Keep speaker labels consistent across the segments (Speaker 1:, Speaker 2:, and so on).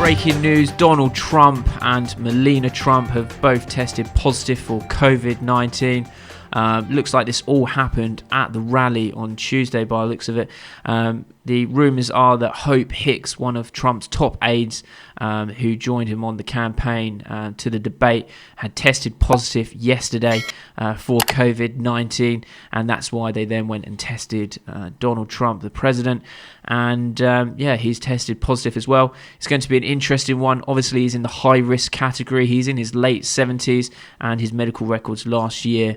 Speaker 1: breaking news, Donald Trump and Melania Trump have both tested positive for COVID-19. Looks like this all happened at the rally on Tuesday by the looks of it. The rumours are that Hope Hicks, one of Trump's top aides who joined him on the campaign to the debate, had tested positive yesterday for COVID-19, and that's why they then went and tested Donald Trump, the president. And he's tested positive as well. It's going to be an interesting one. Obviously, he's in the high-risk category. He's in his late 70s, and his medical records last year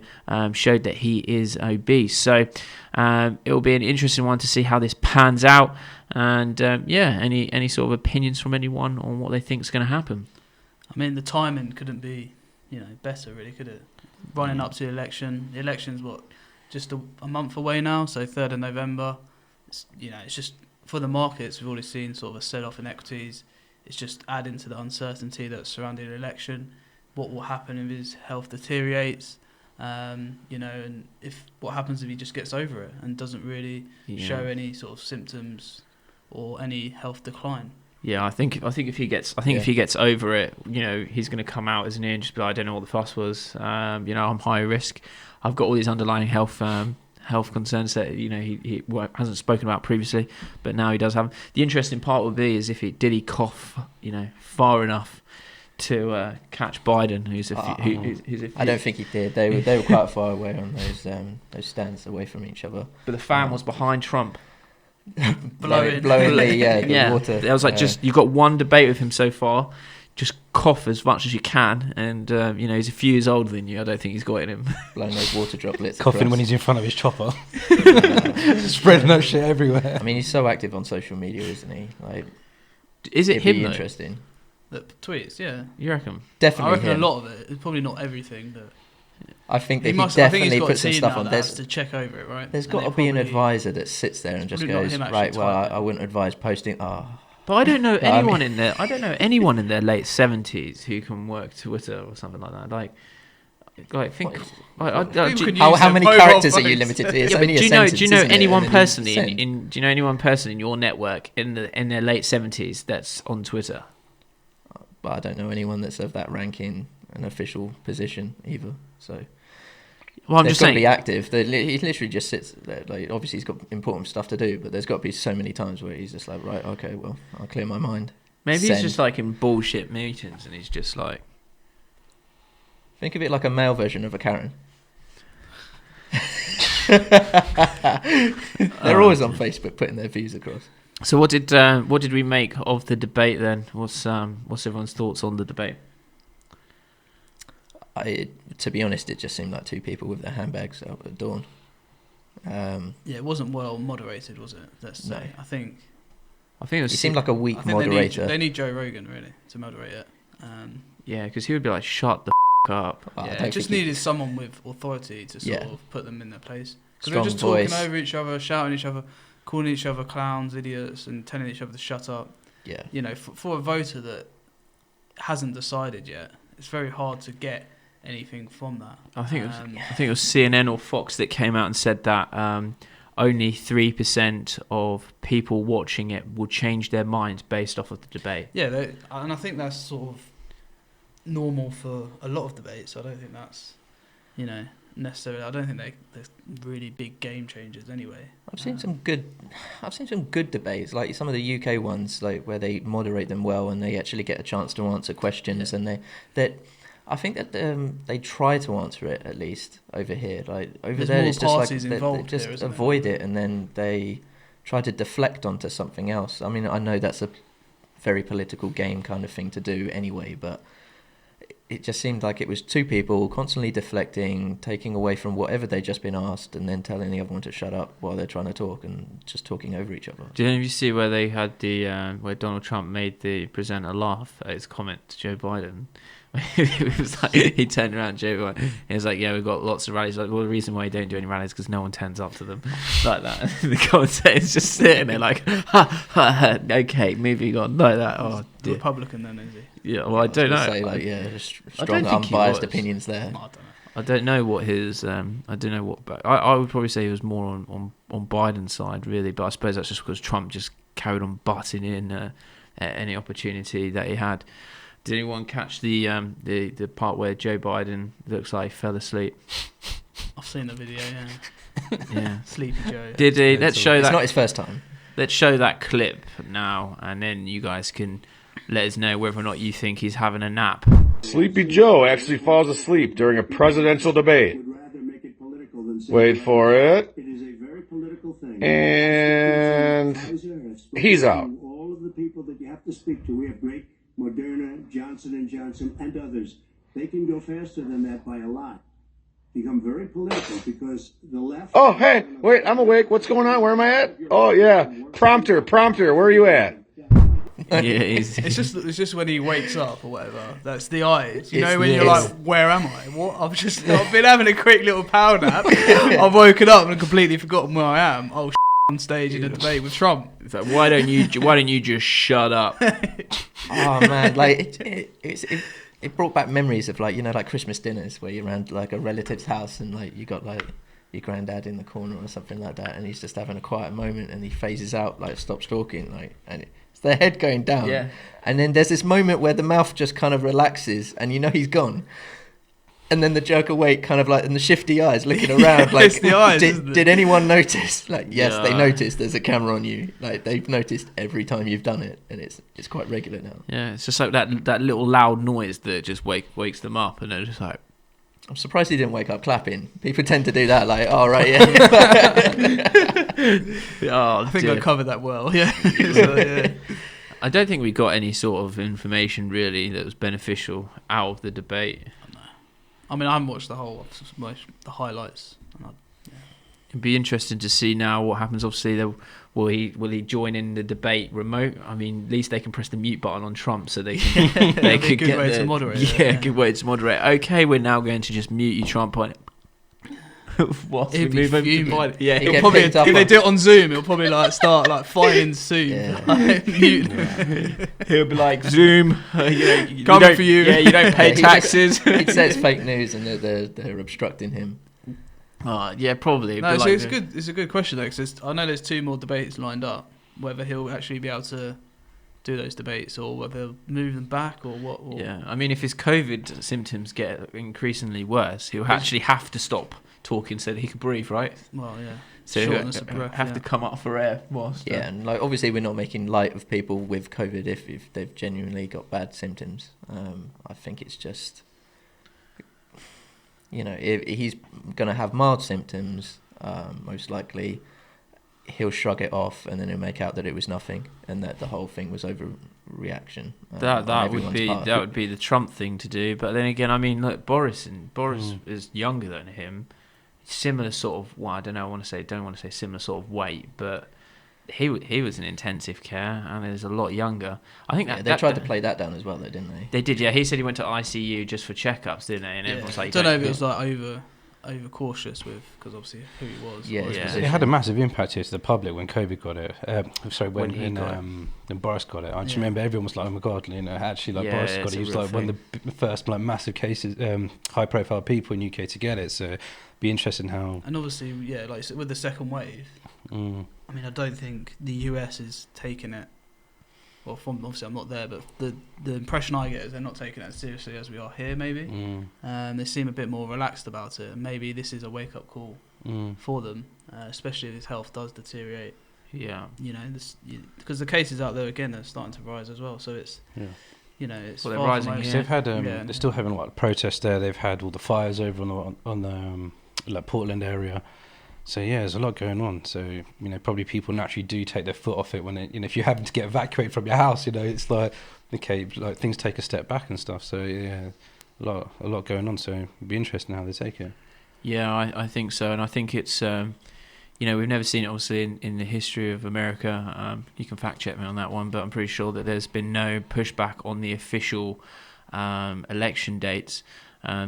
Speaker 1: showed that he is obese. So it will be an interesting one to see how this pans out. And any sort of opinions from anyone on what they think is going to happen?
Speaker 2: I mean, the timing couldn't be, better, really, could it? Running up to the election. The election's just a month away now, so 3rd of November. It's just for the markets. We've already seen sort of a sell-off in equities. It's just adding to the uncertainty that's surrounding the election. What will happen if his health deteriorates? And if what happens if he just gets over it and doesn't really show any sort of symptoms or any health decline.
Speaker 1: Yeah, I think if he gets over it, he's going to come out, isn't he, and just be like, I don't know what the fuss was. I'm high risk. I've got all these underlying health concerns that he hasn't spoken about previously, but now he does have. The interesting part would be is if he cough, far enough to catch Biden, who's a few.
Speaker 3: I don't think he did. They were quite far away on those stands away from each other.
Speaker 1: But the fan was behind Trump.
Speaker 3: blowing the water.
Speaker 1: I was like, just you've got one debate with him so far. Just cough as much as you can, and he's a few years older than you. I don't think he's got it in him.
Speaker 3: Blowing those water droplets.
Speaker 4: Coughing when he's in front of his chopper. Spreading that shit everywhere.
Speaker 3: I mean, he's so active on social media, isn't he? Like,
Speaker 1: is it him?
Speaker 3: Interesting.
Speaker 2: The tweets, yeah.
Speaker 1: You reckon?
Speaker 3: Definitely.
Speaker 2: I reckon
Speaker 3: him.
Speaker 2: a lot of it. It's probably not everything, but
Speaker 3: I think that he definitely puts some stuff on.
Speaker 2: There's to check over it, right?
Speaker 3: There's got to be an advisor that sits there and just goes, right, well, I wouldn't advise posting.
Speaker 1: But I don't know anyone in there. I don't know anyone in their late 70s who can work Twitter or something like that.
Speaker 3: How many characters are you limited to? It's only a sentence,
Speaker 1: do you know anyone
Speaker 3: personally
Speaker 1: do you know anyone person in your network in their late 70s that's on Twitter?
Speaker 3: But I don't know anyone that's of that rank in an official position either. So,
Speaker 1: well, I'm just saying,
Speaker 3: be active. He literally just sits there. Like, obviously, he's got important stuff to do, but there's got to be so many times where he's just like, right, okay, well, I'll clear my mind.
Speaker 1: Maybe he's just like in bullshit meetings, and he's just like.
Speaker 3: Think of it like a male version of a Karen. They're always on Facebook putting their views across.
Speaker 1: So what did we make of the debate then? What's everyone's thoughts on the debate?
Speaker 3: To be honest, it just seemed like two people with their handbags out at dawn.
Speaker 2: It wasn't well moderated, was it? Let's say.
Speaker 3: No.
Speaker 2: I think
Speaker 1: it was.
Speaker 3: He seemed like a weak moderator.
Speaker 2: They need Joe Rogan really to moderate it.
Speaker 1: Yeah, because he would be like, "Shut the up."
Speaker 2: Yeah, just needed someone with authority to sort of put them in their place. Because they're just
Speaker 3: voice.
Speaker 2: talking over each other, shouting at each other, calling each other clowns, idiots, and telling each other to shut up.
Speaker 3: Yeah.
Speaker 2: For a voter that hasn't decided yet, it's very hard to get anything from that.
Speaker 1: I think it was CNN or Fox that came out and said that only 3% of people watching it will change their minds based off of the debate.
Speaker 2: Yeah, and I think that's sort of normal for a lot of debates. I don't think that's, necessarily. I don't think they're really big game changers anyway.
Speaker 3: I've seen some good debates, like some of the UK ones, like where they moderate them well and they actually get a chance to answer questions, and I think that they try to answer it at least over here. Like over there, it's just like they just avoid it, and then they try to deflect onto something else. I mean, I know that's a very political game kind of thing to do anyway, but it just seemed like it was two people constantly deflecting, taking away from whatever they'd just been asked, and then telling the other one to shut up while they're trying to talk and just talking over each other.
Speaker 1: Did you see where they had where Donald Trump made the presenter laugh at his comment to Joe Biden? It was like, he turned around to Joe Biden. He was like, "Yeah, we've got lots of rallies." Like, well, the reason why you don't do any rallies is because no one turns up to them like that. And the commentator's just sitting there like, okay, moving on like that. Oh, dear.
Speaker 2: Republican then, is he?
Speaker 1: Yeah, well, I don't know.
Speaker 3: Say, strong, unbiased opinions there.
Speaker 2: I don't know.
Speaker 1: I don't know what his. I don't know what. But I would probably say he was more on Biden's side, really. But I suppose that's just because Trump just carried on butting in any opportunity that he had. Did anyone catch the part where Joe Biden looks like he fell asleep?
Speaker 2: I've seen the video.
Speaker 1: Yeah.
Speaker 2: Sleepy Joe.
Speaker 1: Did he? Let's show
Speaker 3: It's
Speaker 1: that.
Speaker 3: not his first time.
Speaker 1: Let's show that clip now, and then you guys can let us know whether or not you think he's having a nap.
Speaker 5: Sleepy Joe actually falls asleep during a presidential debate. Wait for it. And he's out.
Speaker 6: All of the people that you have to speak to, we have great Moderna, Johnson & Johnson, and others. They can go faster than that by a lot. Become very political because the left...
Speaker 5: Oh, hey, wait, I'm awake. What's going on? Where am I at? Oh, yeah. Prompter, where are you at?
Speaker 1: Yeah, he's,
Speaker 2: It's just when he wakes up or whatever. That's the eyes. You
Speaker 3: It's
Speaker 2: know when
Speaker 3: the
Speaker 2: you're
Speaker 3: eyes.
Speaker 2: like, where am I? What? I've been having a quick little power nap. I've woken up and completely forgotten where I am. Oh, on stage in a debate with Trump.
Speaker 1: it's like, why don't you just shut up?
Speaker 3: Oh man, like it brought back memories of like, you know, like Christmas dinners where you're around like a relative's house and like you got like your granddad in the corner or something like that, and he's just having a quiet moment and he phases out, like stops talking, like, and it's their head going down.
Speaker 1: Yeah.
Speaker 3: And then there's this moment where the mouth just kind of relaxes and you know he's gone. And then the jerk awake, kind of like, and the shifty eyes looking around, like,
Speaker 2: It's the eyes, isn't it?
Speaker 3: did anyone notice? Like, yes, they
Speaker 1: Yeah.
Speaker 3: noticed. There's a camera on you. Like, they've noticed every time you've done it, and it's quite regular now.
Speaker 1: Yeah, it's just like that little loud noise that just wakes them up, and they're just like,
Speaker 3: I'm surprised he didn't wake up clapping. People tend to do that, like, oh right, yeah.
Speaker 1: oh,
Speaker 2: I think
Speaker 1: dear.
Speaker 2: I covered that well. Yeah. So, yeah.
Speaker 1: I don't think we got any sort of information really that was beneficial out of the debate.
Speaker 2: I mean, I haven't watched the highlights.
Speaker 1: It'd be interesting to see now what happens. Obviously, will he join in the debate remote? I mean, at least they can press the mute button on Trump, so they can they
Speaker 2: That'd be a
Speaker 1: could
Speaker 2: good
Speaker 1: get
Speaker 2: way
Speaker 1: the,
Speaker 2: to moderate it,
Speaker 1: Yeah,
Speaker 2: yeah.
Speaker 1: good way to moderate. Okay, we're now going to just mute you, Trump. On what?
Speaker 2: He'd be fuming.
Speaker 1: Yeah,
Speaker 3: He'd
Speaker 2: It'll
Speaker 3: get
Speaker 2: probably,
Speaker 3: picked up
Speaker 2: if they
Speaker 3: on-
Speaker 2: do it on Zoom, it'll probably like start like fining soon.
Speaker 3: Yeah.
Speaker 2: Like, mute.
Speaker 1: he'll be like Zoom. You
Speaker 2: Coming
Speaker 1: don't-
Speaker 2: for you.
Speaker 1: Yeah, you don't pay
Speaker 3: Yeah, he-
Speaker 1: taxes.
Speaker 3: He'd say it's fake news and they're obstructing him.
Speaker 1: Yeah, probably.
Speaker 2: No,
Speaker 1: but
Speaker 2: so
Speaker 1: like
Speaker 2: it's good. It's a good question though, because I know there's 2 more debates lined up. Whether he'll actually be able to do those debates, or whether he'll move them back, or what. Or
Speaker 1: Yeah, I mean, if his COVID symptoms get increasingly worse, he'll actually have to stop talking so that he can breathe, right?
Speaker 2: Well, yeah.
Speaker 1: So
Speaker 2: Shortness
Speaker 1: he'll
Speaker 2: of breath,
Speaker 1: have
Speaker 2: yeah.
Speaker 1: to come up for air whilst.
Speaker 3: Yeah, and like obviously we're not making light of people with COVID if they've genuinely got bad symptoms. I think it's just, you know, if he's going to have mild symptoms, most likely he'll shrug it off and then he'll make out that it was nothing and that the whole thing was overreaction.
Speaker 1: That
Speaker 3: on
Speaker 1: would
Speaker 3: everyone's
Speaker 1: be
Speaker 3: part.
Speaker 1: that would be the Trump thing to do. But then again, I mean, look, Boris is younger than him, similar sort of. Well, I don't know. Don't want to say similar sort of weight, but he was in intensive care and is a lot younger. I think
Speaker 3: Yeah, they tried to play that down as well, though, didn't they?
Speaker 1: They did, yeah. He said he went to ICU just for checkups, didn't they? And everyone's like,
Speaker 2: I don't know if it was like over cautious with, because obviously who he was.
Speaker 3: Yeah,
Speaker 2: or his
Speaker 1: yeah.
Speaker 4: It
Speaker 2: position.
Speaker 4: had a massive impact here to the public when COVID got it.
Speaker 1: When he got it.
Speaker 4: When Boris got it. I just
Speaker 2: Yeah.
Speaker 4: remember everyone was like, "Oh my god!" You know, actually, like
Speaker 1: Yeah,
Speaker 4: Boris got
Speaker 1: it's
Speaker 4: it.
Speaker 1: a
Speaker 4: He was
Speaker 1: real
Speaker 4: like one of the first like massive cases, high-profile people in UK to get it. So, be interesting how.
Speaker 2: And obviously, yeah, like with the second wave,
Speaker 4: Mm,
Speaker 2: I mean, I don't think the US is taking it. Well, from obviously I'm not there, but the impression I get is they're not taking it as seriously as we are here. Maybe they seem a bit more relaxed about it, and maybe this is a wake-up call for them, especially if his health does deteriorate.
Speaker 1: yeah.
Speaker 2: You know, because the cases out there again are starting to rise as well. So it's,
Speaker 4: Yeah.
Speaker 2: you know, it's
Speaker 1: Well, they're
Speaker 2: far
Speaker 1: rising
Speaker 2: from over.
Speaker 1: here.
Speaker 4: So they've had
Speaker 2: Yeah.
Speaker 4: they're still having like protests there. They've had all the fires over on the like Portland area. So yeah, there's a lot going on. So you know, probably people naturally do take their foot off it when it, you know, if you're having to get evacuated from your house, you know, it's like okay, like things take a step back and stuff. So yeah, a lot going on. So it'll be interesting how they take it.
Speaker 1: Yeah, I think so, and I think it's you know, we've never seen it obviously in the history of America. You can fact check me on that one, but I'm pretty sure that there's been no pushback on the official election dates.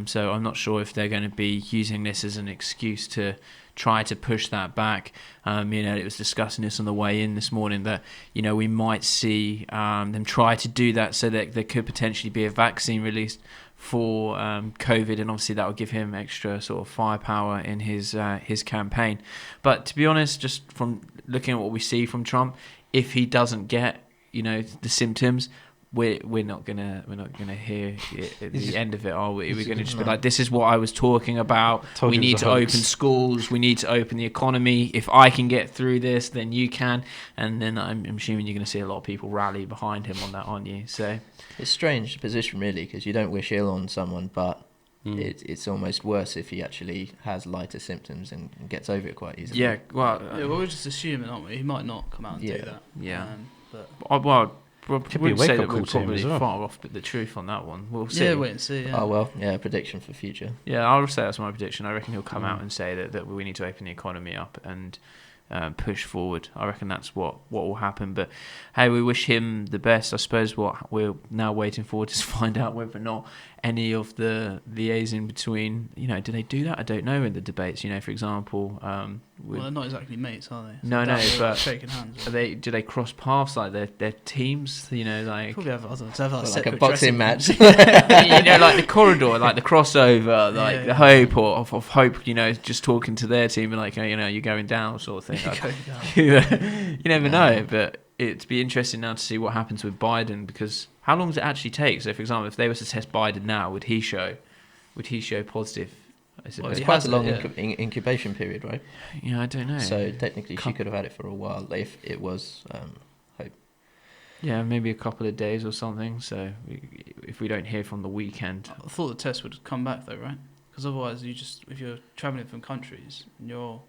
Speaker 1: So I'm not sure if they're going to be using this as an excuse to try to push that back. You know, it was discussing this on the way in this morning that, you know, we might see them try to do that so that there could potentially be a vaccine released for COVID, and obviously that would give him extra sort of firepower in his campaign. But to be honest, just from looking at what we see from Trump, if he doesn't get the symptoms, we're not gonna hear it at the end of it, are we? We're gonna just be like, this is what I was talking about. We need to open schools. We need to open the economy. If I can get through this, then you can. And then I'm assuming you're gonna see a lot of people rally behind him on that, aren't you? So
Speaker 3: it's a strange position, really, because you don't wish ill on someone, but it's almost worse if he actually has lighter symptoms and gets over it quite easily.
Speaker 1: Yeah, well,
Speaker 2: we're just assuming, aren't we? He might not come out and do that.
Speaker 1: Yeah.
Speaker 2: But
Speaker 1: Could
Speaker 4: be a wake-up
Speaker 1: that
Speaker 4: call
Speaker 1: we're
Speaker 4: to him
Speaker 1: probably
Speaker 4: as well.
Speaker 1: far off the truth on that one. We'll see.
Speaker 2: yeah, wait and see. Yeah.
Speaker 3: Oh, well, yeah, prediction for future.
Speaker 1: Yeah, I'll say that's my prediction. I reckon he'll come out and say that we need to open the economy up and push forward. I reckon that's what will happen. But hey, we wish him the best. I suppose what we're now waiting for is to find out whether or not any of the liaison between, do they do that? I don't know in the debates. For example,
Speaker 2: well, they're not exactly mates, are they?
Speaker 1: No, but
Speaker 2: shaking hands.
Speaker 1: do they cross paths like their teams? Like
Speaker 2: probably have
Speaker 3: Like a boxing match.
Speaker 1: like the corridor, like the crossover, like the hope of hope. Just talking to their team and like, you're going down sort of thing. You never know, but it'd be interesting now to see what happens with Biden, because how long does it actually take? So, for example, if they were to test Biden now, would he show positive?
Speaker 3: It's quite a long incubation period, right?
Speaker 1: Yeah, I don't know.
Speaker 3: So technically, she could have had it for a while if it was hope.
Speaker 1: Yeah, maybe a couple of days or something. So if we don't hear from the weekend,
Speaker 2: I thought the test would come back though, right? Because otherwise, if you're traveling from countries and you're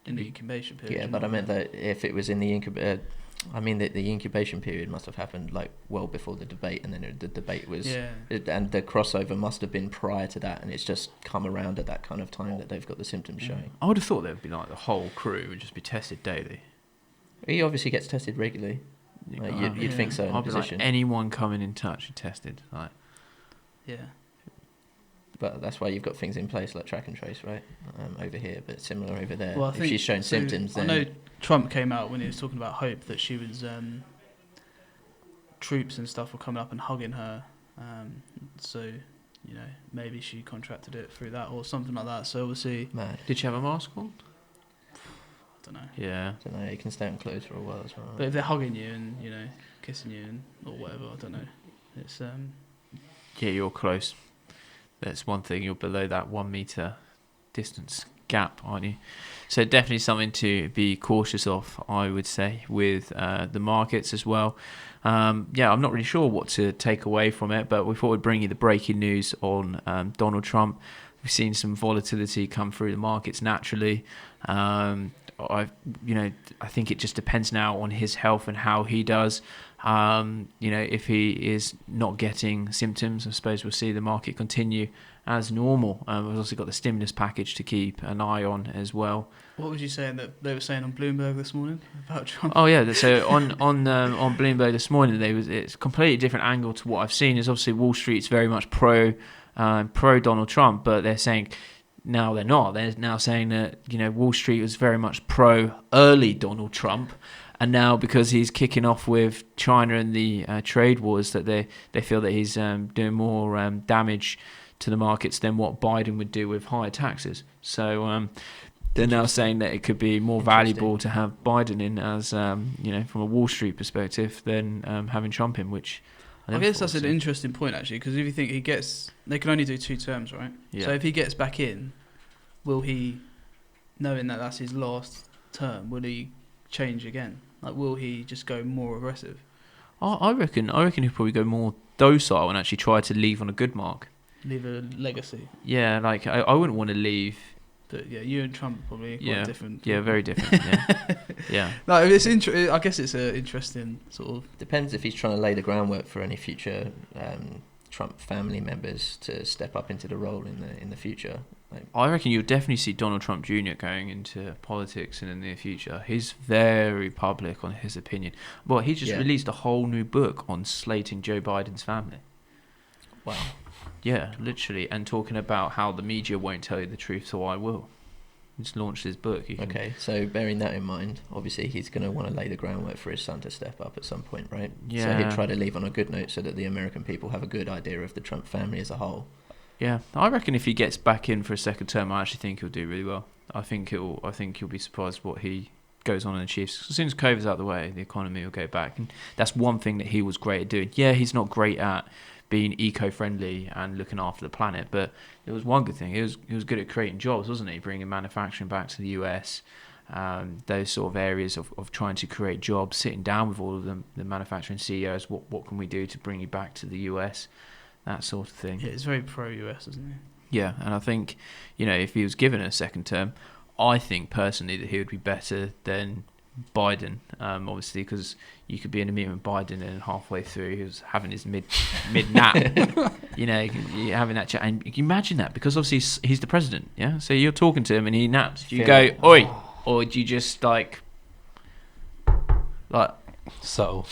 Speaker 2: in the incubation period.
Speaker 3: Yeah, but I meant that if it was in the incubation. I mean, the incubation period must have happened like well before the debate, and then the debate was, and the crossover must have been prior to that, and it's just come around at that kind of time that they've got the symptoms showing.
Speaker 1: I would have thought there'd be like the whole crew would just be tested daily.
Speaker 3: He obviously gets tested regularly. You'd think so in the position.
Speaker 1: Like anyone coming in touch tested, like.
Speaker 2: Yeah.
Speaker 3: But that's why you've got things in place like track and trace, right? Over here, but similar over there.
Speaker 2: Well,
Speaker 3: if she's showing symptoms, then
Speaker 2: I know Trump came out when he was talking about hope that she was troops and stuff were coming up and hugging her. So maybe she contracted it through that or something like that. So obviously,
Speaker 3: mad.
Speaker 1: Did she have a mask on?
Speaker 2: I don't know.
Speaker 1: Yeah.
Speaker 3: I don't know. You can stay on clothes for a while as well.
Speaker 2: But if they're hugging you and kissing you or whatever, I don't know. It's
Speaker 1: Yeah, you're close. That's one thing. You're below that 1 meter distance gap, aren't you? So definitely something to be cautious of, I would say, with the markets as well. I'm not really sure what to take away from it, but we thought we'd bring you the breaking news on Donald Trump. We've seen some volatility come through the markets naturally. I think it just depends now on his health and how he does. If he is not getting symptoms, I suppose we'll see the market continue as normal. We've also got the stimulus package to keep an eye on as well.
Speaker 2: What was you saying that they were saying on Bloomberg this morning about Trump?
Speaker 1: Oh yeah, so on Bloomberg this morning, it's a completely different angle to what I've seen. Is obviously Wall Street's very much pro Donald Trump, but they're saying. Now they're not. They're now saying that Wall Street was very much pro early Donald Trump, and now because he's kicking off with China and the trade wars, that they feel that he's doing more damage to the markets than what Biden would do with higher taxes. So they're now saying that it could be more valuable to have Biden in as from a Wall Street perspective than having Trump in, which.
Speaker 2: I guess that's an interesting point, actually, because if you think they can only do 2 terms, right?
Speaker 1: Yeah.
Speaker 2: So if he gets back in, will he, knowing that that's his last term, will he change again? Like, will he just go more aggressive?
Speaker 1: I reckon he'll probably go more docile and actually try to leave on a good mark.
Speaker 2: Leave a legacy.
Speaker 1: Yeah, like I wouldn't want to leave.
Speaker 2: But yeah, you and Trump are probably quite different.
Speaker 1: Yeah, very different. Yeah.
Speaker 2: No, it's I guess it's an interesting sort of.
Speaker 3: Depends if he's trying to lay the groundwork for any future Trump family members to step up into the role in the future.
Speaker 1: I reckon you'll definitely see Donald Trump Jr. going into politics in the near future. He's very public on his opinion. Well, he just released a whole new book on slating Joe Biden's family.
Speaker 3: Wow.
Speaker 1: Yeah, literally, and talking about how the media won't tell you the truth, so I will. He's launched his book.
Speaker 3: Okay, so bearing that in mind, obviously he's going to want to lay the groundwork for his son to step up at some point, right?
Speaker 1: Yeah.
Speaker 3: So he'd try to leave on a good note so that the American people have a good idea of the Trump family as a whole.
Speaker 1: Yeah, I reckon if he gets back in for a second term, I actually think he'll do really well. I think you'll be surprised what he goes on and achieves. As soon as COVID's out of the way, the economy will go back, and that's one thing that he was great at doing. Yeah, he's not great at being eco-friendly and looking after the planet, but it was one good thing. He was good at creating jobs, wasn't he? Bringing manufacturing back to the US, those sort of areas of trying to create jobs, sitting down with all of them, the manufacturing CEOs. What can we do to bring you back to the US? That sort of thing.
Speaker 2: Yeah, it's very pro-US, isn't it?
Speaker 1: Yeah, and I think, if he was given a second term, I think personally that he would be better than Biden, obviously, because you could be in a meeting with Biden and halfway through he was having his mid nap, you're having that chat, and you can imagine that, because obviously he's the president, yeah. So you're talking to him and he naps. Do you go oi, or do you just like
Speaker 4: subtle?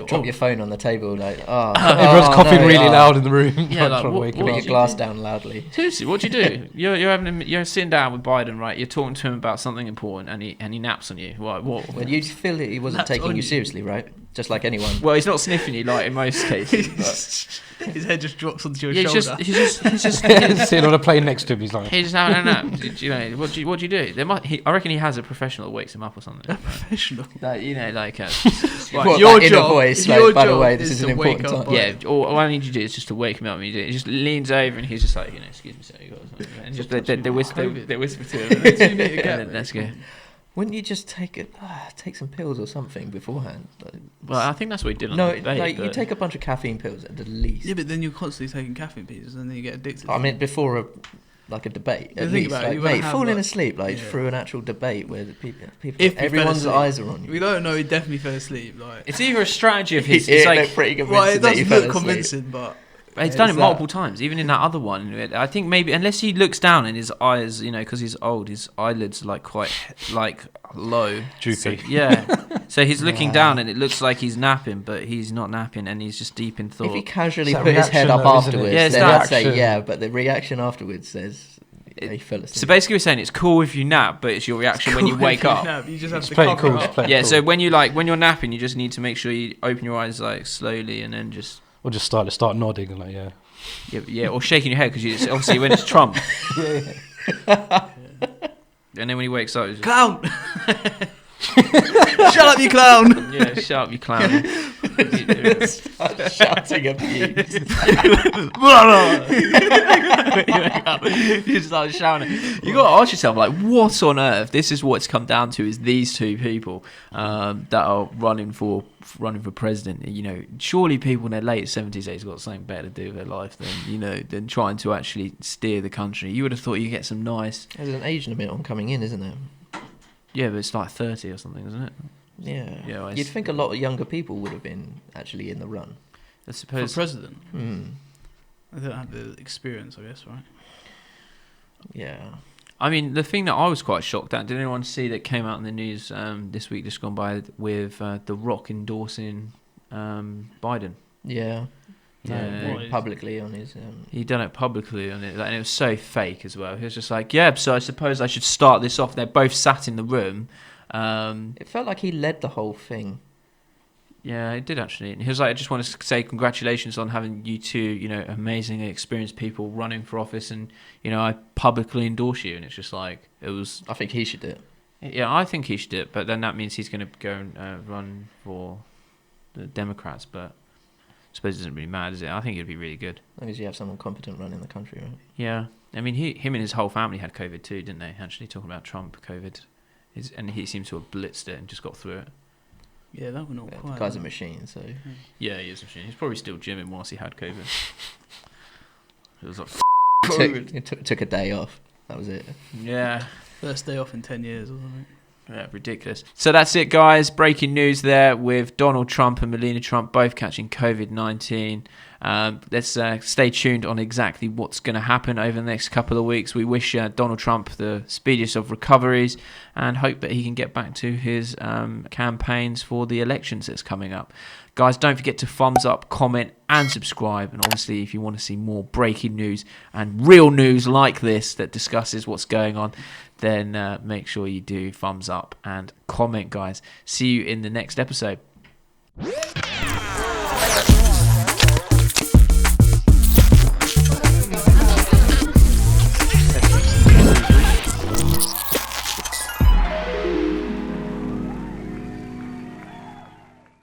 Speaker 3: Drop your phone on the table, like
Speaker 4: Everyone's coughing really loud in the room.
Speaker 1: Yeah,
Speaker 4: trying to wake him
Speaker 3: Put
Speaker 4: up.
Speaker 3: your glass down loudly.
Speaker 1: Seriously, what do you do? You're sitting down with Biden, right? You're talking to him about something important, and he naps on you. What?
Speaker 3: Well, you'd feel that he wasn't
Speaker 2: Naps
Speaker 3: taking
Speaker 2: on
Speaker 3: you
Speaker 2: you.
Speaker 3: seriously, right? Just like anyone.
Speaker 1: Well, he's not sniffing you like in most cases.
Speaker 2: His head just drops onto your
Speaker 1: He's
Speaker 2: shoulder.
Speaker 1: just
Speaker 4: Sitting on a plane next to him, he's like,
Speaker 1: he's just having a nap. What do you do? I reckon he has a professional that wakes him up or something.
Speaker 2: Professional.
Speaker 1: Like,
Speaker 3: What,
Speaker 2: your
Speaker 3: that inner
Speaker 2: job-
Speaker 3: voice,
Speaker 2: your
Speaker 3: like, by the
Speaker 2: job
Speaker 3: way, this
Speaker 2: is
Speaker 3: is an
Speaker 2: to wake
Speaker 3: important
Speaker 2: up
Speaker 3: time.
Speaker 1: yeah. All I need you to do is just to wake him up. And he just leans over and he's just like, excuse me, sir, you got something. And just they whisper to him. And
Speaker 2: 2 meter gap.
Speaker 1: then let's go.
Speaker 3: Wouldn't you just take some pills or something beforehand?
Speaker 1: Well, I think that's what he did on
Speaker 3: No,
Speaker 1: the debate.
Speaker 3: like you
Speaker 1: but-
Speaker 3: take a bunch of caffeine pills at the least.
Speaker 2: Yeah, but then you're constantly taking caffeine pills, and then you get addicted.
Speaker 3: I mean, before a debate,
Speaker 2: Yeah,
Speaker 3: at
Speaker 2: think
Speaker 3: least,
Speaker 2: about it,
Speaker 3: like,
Speaker 2: you wanna
Speaker 3: mate,
Speaker 2: have,
Speaker 3: falling
Speaker 2: like-
Speaker 3: asleep
Speaker 2: yeah.
Speaker 3: through an actual debate where the people
Speaker 2: If he fell
Speaker 3: everyone's
Speaker 2: asleep.
Speaker 3: eyes are on you.
Speaker 2: We don't know. He definitely fell asleep. Like,
Speaker 1: It's either a strategy of his.
Speaker 3: It
Speaker 1: It's
Speaker 3: looked
Speaker 1: like
Speaker 3: pretty convincing
Speaker 2: well, it
Speaker 3: that he
Speaker 2: does
Speaker 3: fell
Speaker 2: look
Speaker 3: asleep.
Speaker 2: convincing, but
Speaker 1: he's done it
Speaker 3: Is
Speaker 1: multiple
Speaker 3: that-
Speaker 1: times. Even in that other one, I think maybe unless he looks down and his eyes, because he's old, his eyelids are like quite like low.
Speaker 4: droopy.
Speaker 1: So, yeah. So he's looking down and it looks like he's napping, but he's not napping and he's just deep in thought.
Speaker 3: If he casually
Speaker 4: It's that
Speaker 3: put his head
Speaker 4: reaction
Speaker 3: up
Speaker 4: though, isn't it?
Speaker 3: afterwards,
Speaker 1: Yeah, it's
Speaker 3: then
Speaker 1: that
Speaker 3: I'd say
Speaker 4: reaction.
Speaker 3: yeah, but the reaction afterwards says he fell asleep.
Speaker 1: So basically, we're saying it's cool if you nap, but it's your reaction when you
Speaker 2: Cool
Speaker 1: wake
Speaker 2: if you
Speaker 1: up.
Speaker 2: nap, you just have
Speaker 4: It's
Speaker 2: to
Speaker 4: pretty
Speaker 2: cover
Speaker 4: cool.
Speaker 2: it
Speaker 4: It's
Speaker 2: up.
Speaker 4: pretty
Speaker 1: Yeah.
Speaker 4: cool.
Speaker 1: So when you're napping, you just need to make sure you open your eyes like slowly and then just
Speaker 4: Or just start nodding and like, yeah.
Speaker 1: yeah, or shaking your head because obviously when it's Trump. And then when he wakes up, he's just,
Speaker 2: Clown! Shut up, you clown!
Speaker 1: yeah, shut up, you clown.
Speaker 3: Start shouting abuse.
Speaker 1: You start shouting. You got to ask yourself, like, what on earth? This is what it's come down to: is these two people that are running for president. Surely people in their late 70s, they've got something better to do with their life than trying to actually steer the country. You would have thought you get some nice.
Speaker 3: There's an age limit on coming in, isn't there?
Speaker 1: Yeah, but it's like 30 or something, isn't it?
Speaker 3: Yeah.
Speaker 1: Yeah,
Speaker 3: You'd think a lot of younger people would have been actually in the run.
Speaker 1: I
Speaker 2: For
Speaker 1: suppose.
Speaker 2: president.
Speaker 3: Hmm.
Speaker 2: I don't have the experience, I guess, right?
Speaker 3: Yeah.
Speaker 1: I mean, the thing that I was quite shocked at, did anyone see that came out in the news this week just gone by with The Rock endorsing Biden?
Speaker 3: Yeah.
Speaker 1: Yeah.
Speaker 2: What is-
Speaker 3: Publicly on his.
Speaker 1: He done it publicly on it, and it was so fake as well. He was just like, yeah, so I suppose I should start this off. They're both sat in the room.
Speaker 3: It felt like he led the whole thing.
Speaker 1: Yeah, it did actually. And he was like, I just want to say congratulations on having you two, amazingly experienced people running for office, and I publicly endorse you. And it's just like it was.
Speaker 3: I think he should do it.
Speaker 1: Yeah, I think he should do it, but then that means he's going to go and run for the Democrats. But I suppose it doesn't really matter, does it? I think it'd be really good.
Speaker 3: As long as you have someone competent running the country, right?
Speaker 1: Yeah, I mean, him and his whole family had COVID too, didn't they? Actually, talking about Trump COVID, and he seems to have blitzed it and just got through it.
Speaker 2: Yeah, that was not
Speaker 3: Yeah,
Speaker 2: quite.
Speaker 3: the guy's a machine, so.
Speaker 1: Yeah, he is a machine. He's probably still gymming whilst he had COVID. It was like,
Speaker 3: Took a day off. That was it.
Speaker 1: yeah.
Speaker 2: First day off in 10 years or something.
Speaker 1: Yeah, ridiculous. So that's it, guys. Breaking news there with Donald Trump and Melania Trump both catching COVID-19. Let's stay tuned on exactly what's going to happen over the next couple of weeks. We wish Donald Trump the speediest of recoveries and hope that he can get back to his campaigns for the elections that's coming up. Guys, don't forget to thumbs up, comment and subscribe. And obviously, if you want to see more breaking news and real news like this that discusses what's going on, then make sure you do thumbs up and comment, guys. See you in the next episode.